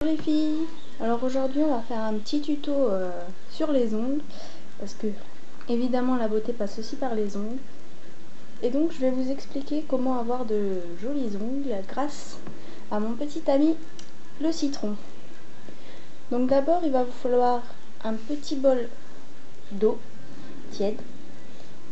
Les filles, alors aujourd'hui on va faire un petit tuto sur les ongles parce que évidemment la beauté passe aussi par les ongles et donc je vais vous expliquer comment avoir de jolis ongles grâce à mon petit ami le citron. Donc d'abord il va vous falloir un petit bol d'eau tiède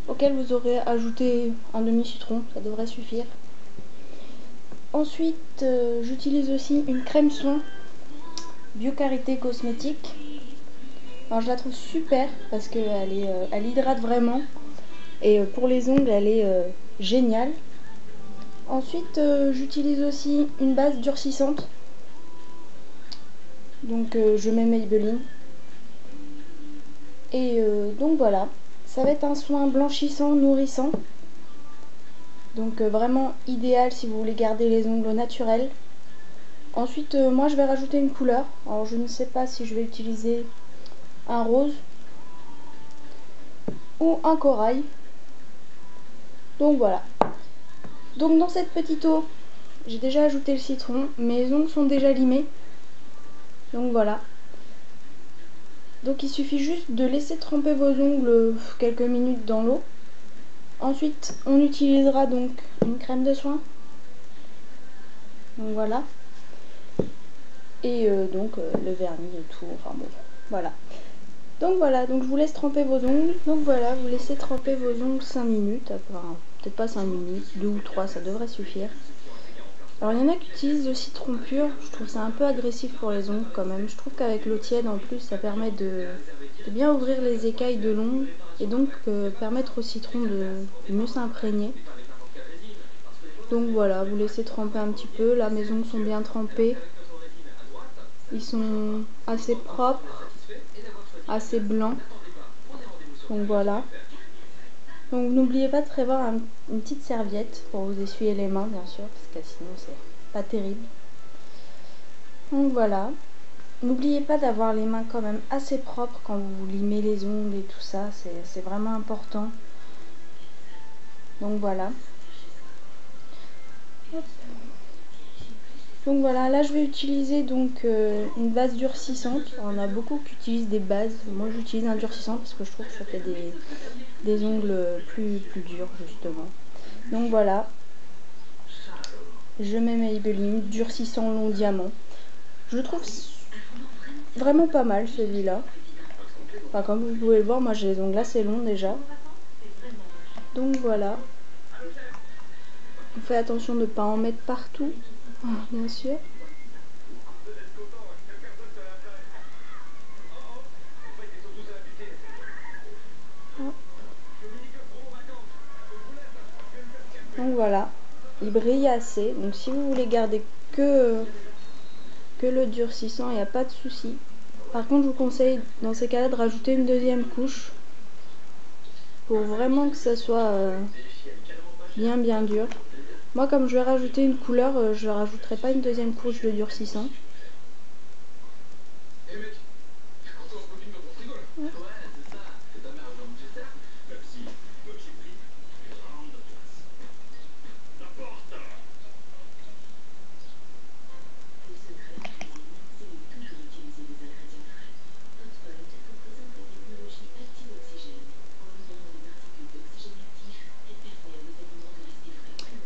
auquel vous aurez ajouté un demi-citron, ça devrait suffire. Ensuite j'utilise aussi une crème soin Biocarité Cosmétique. Alors je la trouve super parce qu'elle elle hydrate vraiment et pour les ongles elle est géniale. Ensuite j'utilise aussi une base durcissante, donc je mets Maybelline et donc voilà, ça va être un soin blanchissant, nourrissant, donc vraiment idéal si vous voulez garder les ongles naturels. Ensuite moi je vais rajouter une couleur, alors je ne sais pas si je vais utiliser un rose ou un corail. Donc voilà. Donc dans cette petite eau, j'ai déjà ajouté le citron. Mes ongles sont déjà limés. Donc voilà. Donc il suffit juste de laisser tremper vos ongles quelques minutes dans l'eau. Ensuite, on utilisera donc une crème de soin. Donc voilà. Et le vernis et tout. Enfin bon, voilà. Donc voilà, donc je vous laisse tremper vos ongles. Donc voilà, vous laissez tremper vos ongles 5 minutes. Enfin, peut-être pas 5 minutes, 2 ou 3, ça devrait suffire. Alors il y en a qui utilisent le citron pur, je trouve ça un peu agressif pour les ongles quand même. Je trouve qu'avec l'eau tiède en plus ça permet de bien ouvrir les écailles de l'ongle et donc permettre au citron de mieux s'imprégner. Donc voilà, vous laissez tremper un petit peu. Là mes ongles sont bien trempés. Ils sont assez propres, assez blancs. Donc voilà. Donc n'oubliez pas de prévoir une petite serviette pour vous essuyer les mains bien sûr, parce que sinon c'est pas terrible. Donc voilà. N'oubliez pas d'avoir les mains quand même assez propres quand vous limez les ongles et tout ça, c'est vraiment important. Donc voilà. Hop. Donc voilà, là je vais utiliser donc une base durcissante. On a beaucoup qui utilisent des bases. Moi j'utilise un durcissant parce que je trouve que ça fait des ongles plus durs justement. Donc voilà. Je mets Maybelline durcissant long diamant. Je le trouve vraiment pas mal celui-là. Enfin, comme vous pouvez le voir, moi j'ai les ongles assez longs déjà. Donc voilà. On fait attention de ne pas en mettre partout, bien sûr. Donc voilà, il brille assez. Donc si vous voulez garder que le durcissant, il n'y a pas de souci. Par contre, je vous conseille dans ces cas-là de rajouter une deuxième couche pour vraiment que ça soit bien dur. Moi, comme je vais rajouter une couleur, je ne rajouterai pas une deuxième couche de durcissant.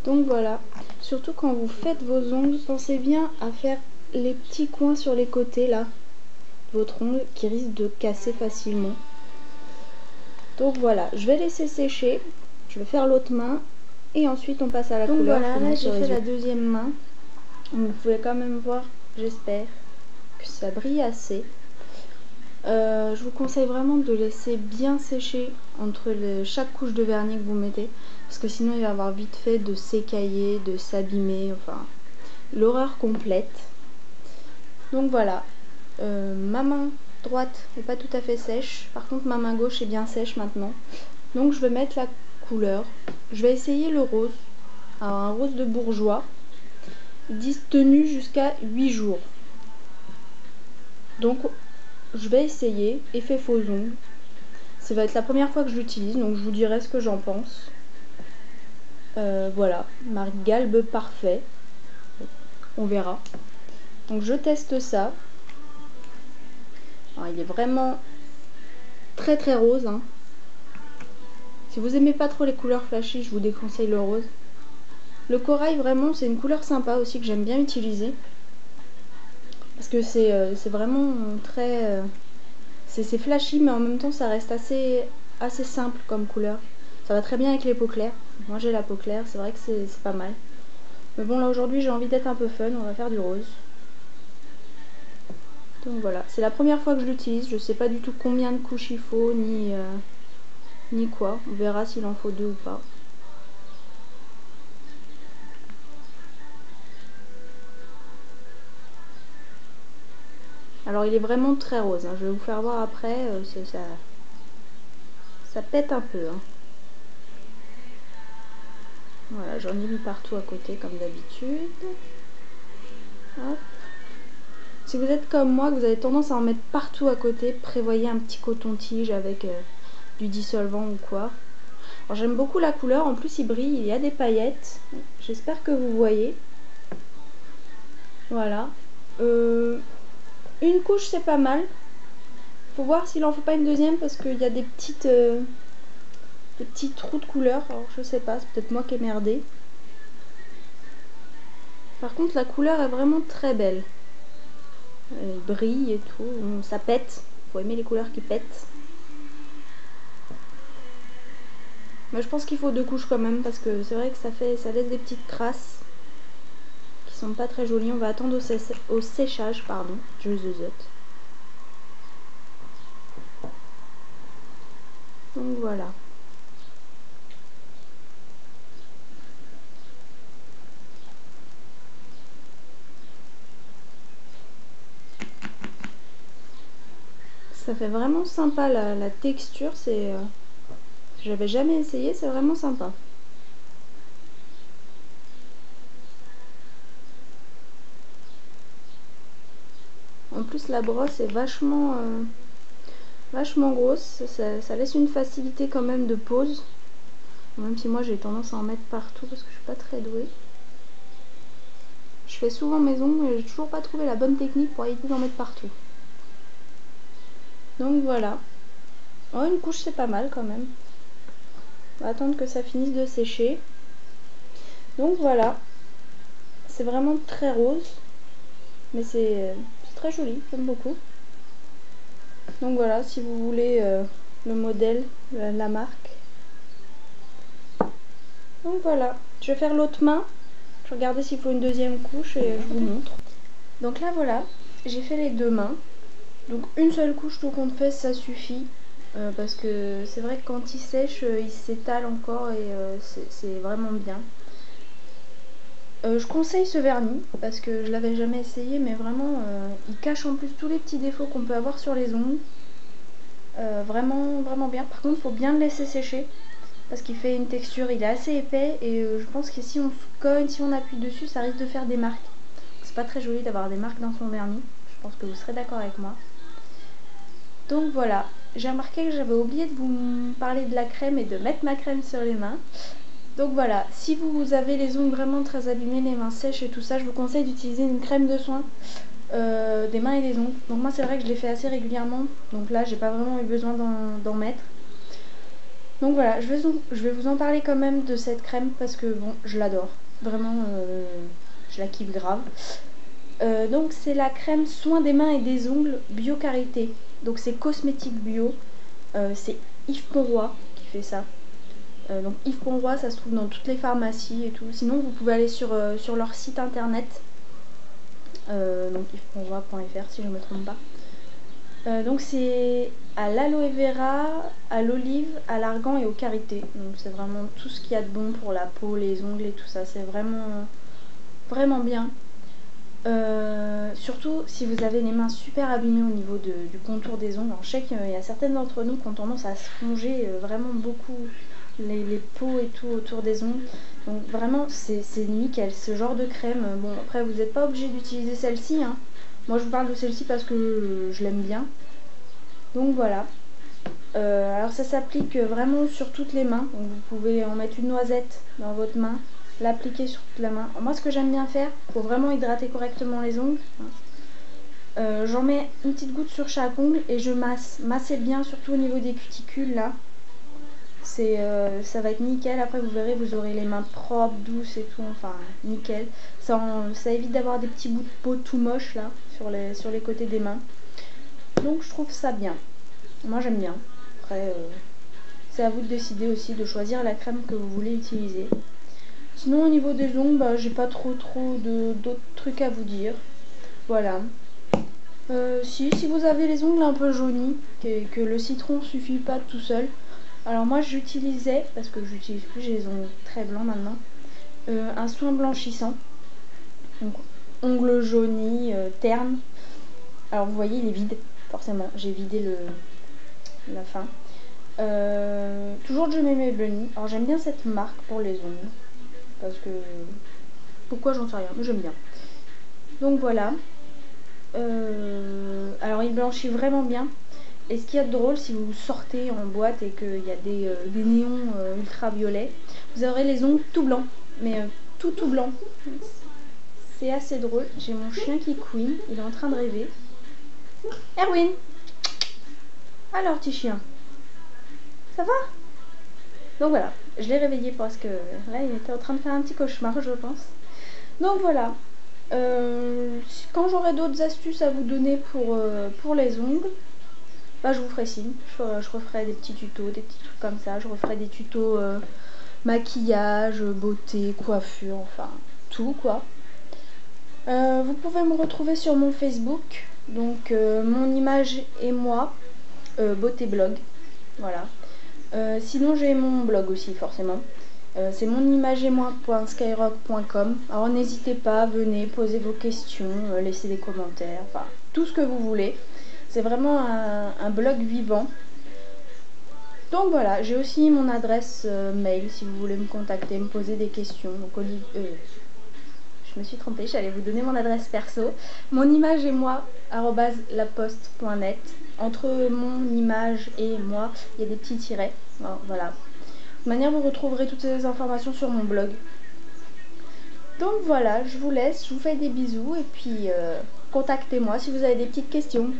Donc voilà, surtout quand vous faites vos ongles, pensez bien à faire les petits coins sur les côtés là, de votre ongle qui risquent de casser facilement. Donc voilà, je vais laisser sécher, je vais faire l'autre main et ensuite on passe à la couleur. Donc voilà, là j'ai fait la deuxième main. Vous pouvez quand même voir, j'espère, que ça brille assez. Je vous conseille vraiment de laisser bien sécher entre chaque couche de vernis que vous mettez, parce que sinon il va avoir vite fait de s'écailler, de s'abîmer, enfin l'horreur complète. Donc voilà, ma main droite n'est pas tout à fait sèche, par contre ma main gauche est bien sèche maintenant. Donc je vais mettre la couleur, je vais essayer le rose, alors un rose de bourgeois, 10 tenues jusqu'à 8 jours. Donc je vais essayer effet faux ongles. Ça va être la première fois que je l'utilise, donc je vous dirai ce que j'en pense. Voilà, marque Galbe Parfait. On verra. Donc je teste ça. Alors, il est vraiment très très rose, hein. Si vous aimez pas trop les couleurs flashy, je vous déconseille le rose. Le corail, vraiment, c'est une couleur sympa aussi que j'aime bien utiliser. Parce que c'est vraiment très... c'est flashy, mais en même temps, ça reste assez simple comme couleur. Ça va très bien avec les peaux claires. Moi, j'ai la peau claire, c'est vrai que c'est pas mal. Mais bon, là, aujourd'hui, j'ai envie d'être un peu fun. On va faire du rose. Donc voilà, c'est la première fois que je l'utilise. Je sais pas du tout combien de couches il faut, ni quoi. On verra s'il en faut 2 ou pas. Alors il est vraiment très rose, hein. Je vais vous faire voir après, ça pète un peu, hein. Voilà, j'en ai mis partout à côté comme d'habitude. Hop. Si vous êtes comme moi, que vous avez tendance à en mettre partout à côté, prévoyez un petit coton-tige avec du dissolvant ou quoi. Alors j'aime beaucoup la couleur, en plus il brille, il y a des paillettes. J'espère que vous voyez. Voilà. Une couche c'est pas mal. Faut voir s'il en faut pas une deuxième parce qu'il y a des petits trous de couleur. Alors je sais pas, c'est peut-être moi qui ai merdé. Par contre la couleur est vraiment très belle. Elle brille et tout, ça pète. Faut aimer les couleurs qui pètent. Mais je pense qu'il faut 2 couches quand même parce que c'est vrai que ça laisse des petites traces qui sont pas très jolies. On va attendre au séchage, pardon. Je zeuzote. Donc voilà. Ça fait vraiment sympa la texture, j'avais jamais essayé, c'est vraiment sympa. En plus la brosse est vachement grosse, ça laisse une facilité quand même de pose. Même si moi j'ai tendance à en mettre partout parce que je suis pas très douée. Je fais souvent mes ongles mais j'ai toujours pas trouvé la bonne technique pour éviter d'en mettre partout. Donc voilà. Oh, une couche c'est pas mal quand même. On va attendre que ça finisse de sécher. Donc voilà. C'est vraiment très rose. Mais c'est très joli, j'aime beaucoup. Donc voilà, si vous voulez le modèle, la marque. Donc voilà. Je vais faire l'autre main. Je vais regarder s'il faut une deuxième couche et je vous montre. Donc là voilà, j'ai fait les 2 mains. Donc une seule couche tout compte fait ça suffit. Parce que c'est vrai que quand il sèche, il s'étale encore et c'est vraiment bien. Je conseille ce vernis parce que je l'avais jamais essayé mais vraiment il cache en plus tous les petits défauts qu'on peut avoir sur les ongles. Vraiment bien. Par contre il faut bien le laisser sécher parce qu'il fait une texture, il est assez épais et je pense que si on se cogne, si on appuie dessus ça risque de faire des marques. C'est pas très joli d'avoir des marques dans son vernis, je pense que vous serez d'accord avec moi. Donc voilà, j'ai remarqué que j'avais oublié de vous parler de la crème et de mettre ma crème sur les mains. Donc voilà, si vous avez les ongles vraiment très abîmés, les mains sèches et tout ça, je vous conseille d'utiliser une crème de soin des mains et des ongles. Donc moi c'est vrai que je l'ai fait assez régulièrement, donc là j'ai pas vraiment eu besoin d'en mettre. Donc voilà, je vais vous en parler quand même de cette crème parce que bon, je l'adore. Vraiment, je la kiffe grave. Donc c'est la crème soin des mains et des ongles Bio Carité. Donc c'est cosmétique bio. C'est Yves Ponroy qui fait ça. Donc Yves Ponroy, ça se trouve dans toutes les pharmacies et tout. Sinon vous pouvez aller sur leur site internet. Donc yvesponroy.fr si je ne me trompe pas. Donc c'est à l'aloe vera, à l'olive, à l'argan et au karité. Donc c'est vraiment tout ce qu'il y a de bon pour la peau, les ongles et tout ça. C'est vraiment bien. Surtout si vous avez les mains super abîmées au niveau du contour des ongles. Alors, je sais qu'il y a certaines d'entre nous qui ont tendance à se ronger vraiment beaucoup les peaux et tout autour des ongles. Donc vraiment c'est nickel ce genre de crème. Bon après vous n'êtes pas obligé d'utiliser celle-ci, hein. Moi je vous parle de celle-ci parce que je l'aime bien. Donc voilà. Alors ça s'applique vraiment sur toutes les mains. Donc vous pouvez en mettre une noisette dans votre main l'appliquer sur toute la main. Alors, moi ce que j'aime bien faire, pour vraiment hydrater correctement les ongles, j'en mets une petite goutte sur chaque ongle et je masse. Massez bien, surtout au niveau des cuticules là. Ça va être nickel. Après vous verrez, vous aurez les mains propres, douces et tout, enfin nickel. Ça évite d'avoir des petits bouts de peau tout moches là sur les côtés des mains. Donc je trouve ça bien. Moi j'aime bien. Après c'est à vous de décider aussi de choisir la crème que vous voulez utiliser. Sinon au niveau des ongles, bah, j'ai pas trop d'autres trucs à vous dire. Voilà. Si vous avez les ongles un peu jaunis, que le citron suffit pas tout seul. Alors moi j'utilisais, parce que j'utilise plus, j'ai les ongles très blancs maintenant, un soin blanchissant. Donc ongles jaunis, terne. Alors vous voyez il est vide, forcément, j'ai vidé la fin. Toujours John Maybelline. Alors j'aime bien cette marque pour les ongles, parce que... Pourquoi j'en sais rien, mais j'aime bien. Donc voilà. Alors il blanchit vraiment bien. Et ce qu'il y a de drôle, si vous sortez en boîte et qu'il y a des néons ultraviolets, vous aurez les ongles tout blancs, mais tout blanc. C'est assez drôle. J'ai mon chien qui couine, il est en train de rêver. Erwin, alors petit chien, ça va? Donc voilà, je l'ai réveillé parce que là il était en train de faire un petit cauchemar, je pense. Donc voilà. Quand j'aurai d'autres astuces à vous donner pour les ongles, bah, je vous ferai signe. Je referai des petits tutos, des petits trucs comme ça. Je referai des tutos maquillage, beauté, coiffure, enfin tout quoi. Vous pouvez me retrouver sur mon Facebook, donc mon image et moi, beauté blog, voilà. Sinon j'ai mon blog aussi forcément. C'est monimageetmoi.skyrock.com. Alors n'hésitez pas, venez, posez vos questions, laissez des commentaires, enfin tout ce que vous voulez. C'est vraiment un blog vivant. Donc voilà, j'ai aussi mon adresse mail si vous voulez me contacter, me poser des questions. Donc je me suis trompée, j'allais vous donner mon adresse perso. monimageetmoi@laposte.net. Entre mon image et moi, il y a des petits tirets. Alors, voilà. De toute manière, vous retrouverez toutes ces informations sur mon blog. Donc voilà, je vous laisse, je vous fais des bisous et puis contactez-moi si vous avez des petites questions.